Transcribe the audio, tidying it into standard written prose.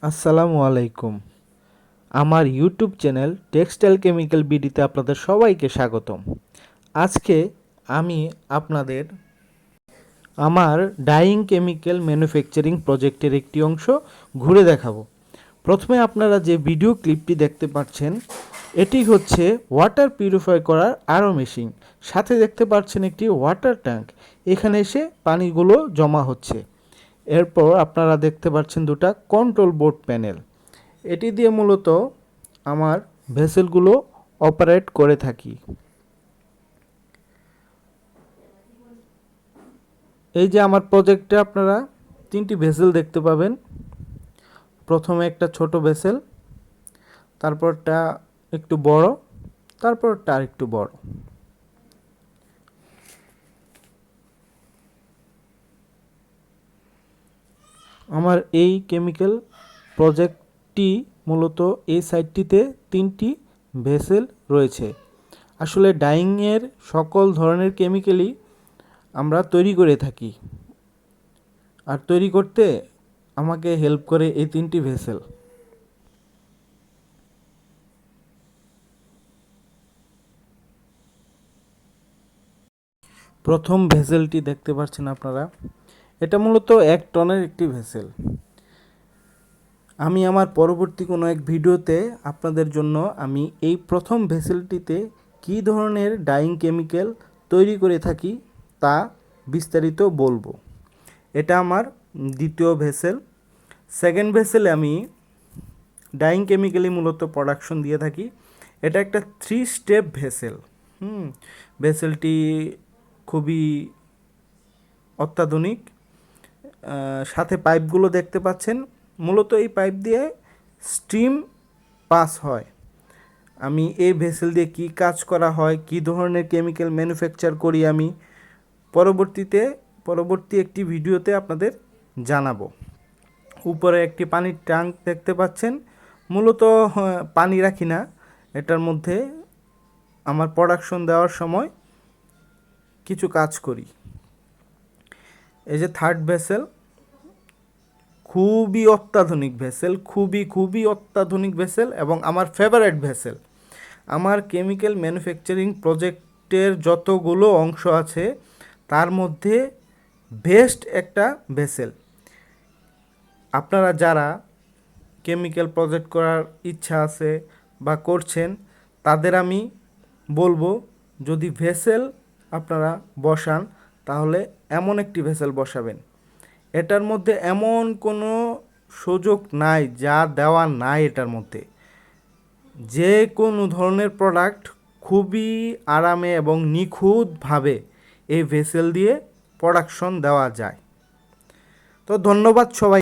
আসসালামু আলাইকুম। আমার ইউটিউব চ্যানেল টেক্সটাইল কেমিক্যাল বিডিতে আপনাদের সবাইকে স্বাগতম। আজকে আমি আপনাদের আমার ডাইং কেমিক্যাল ম্যানুফ্যাকচারিং প্রজেক্টের একটি অংশ ঘুরে দেখাবো। প্রথমে আপনারা যে ভিডিও ক্লিপটি দেখতে পাচ্ছেন, এটি হচ্ছে ওয়াটার পিউরিফাই করার আরও মেশিন। সাথে দেখতে পাচ্ছেন একটি ওয়াটার ট্যাঙ্ক। এখানে এসে পানিগুলো জমা হচ্ছে। এরপর আপনারা দেখতে পাচ্ছেন দুটা কন্ট্রোল বোর্ড প্যানেল। এটি দিয়ে মূলত আমার ভেসেলগুলো অপারেট করে থাকি। এই যে আমার প্রজেক্টে আপনারা তিনটি ভেসেল দেখতে পাবেন। প্রথমে একটা ছোট ভেসেল, তারপরটা একটু বড়, তারপরটা আর একটু বড়। আমার এই কেমিক্যাল প্রজেক্টটি মূলত এই সাইটটিতে তিনটি ভেসেল রয়েছে। আসলে ডাইংয়ের সকল ধরনের কেমিক্যালই আমরা তৈরি করে থাকি, আর তৈরি করতে আমাকে হেল্প করে এই তিনটি ভেসেল। প্রথম ভেসেলটি দেখতে পাচ্ছেন আপনারা, এটা মূলত 1 টনের একটি ভেসেল। আমি আমার পরবর্তী কোনো এক ভিডিওতে আপনাদের জন্য আমি এই প্রথম ভেসেলটিতে কী ধরনের ডাইং কেমিক্যাল তৈরি করে থাকি তা বিস্তারিত বলবো। এটা আমার দ্বিতীয় ভেসেল। সেকেন্ড ভেসেলে আমি ডাইং কেমিক্যালি মূলত প্রোডাকশন দিয়ে থাকি। এটা একটা 3 স্টেপ ভেসেল। ভেসেলটি খুবই অত্যাধুনিক। সাথে পাইপগুলো দেখতে পাচ্ছেন, মূলত এই পাইপ দিয়ে স্টিম পাস হয়। আমি এই ভেসেল দিয়ে কী কাজ করা হয়, কী ধরনের কেমিক্যাল ম্যানুফ্যাকচার করি আমি পরবর্তী একটি ভিডিওতে আপনাদের জানাবো। উপরে একটি পানির ট্যাঙ্ক দেখতে পাচ্ছেন। মূলত পানি রাখি না, এটার মধ্যে আমার প্রোডাকশন দেওয়ার সময় কিছু কাজ করি। এই যে থার্ড ভেসেল, খুবই অত্যাধুনিক ভেসেল, খুবই অত্যাধুনিক ভেসেল এবং আমার ফেভারিট ভেসেল। আমার কেমিক্যাল ম্যানুফ্যাকচারিং প্রজেক্টের যতগুলো অংশ আছে তার মধ্যে বেস্ট একটা ভেসেল। আপনারা যারা কেমিক্যাল প্রজেক্ট করার ইচ্ছা আছে বা করছেন, তাদের আমি বলবো, যদি ভেসেল আপনারা বসান তাহলে এমন একটি ভেসেল বসাবেন। এটার মধ্যে এমন কোনো সুযোগ নাই যা দেওয়া নাই। এটার মধ্যে যে কোনো ধরনের প্রোডাক্ট খুবই আরামে এবং নিখুঁতভাবে এই ভেসেল দিয়ে প্রোডাকশন দেওয়া যায়। তো ধন্যবাদ সবাই।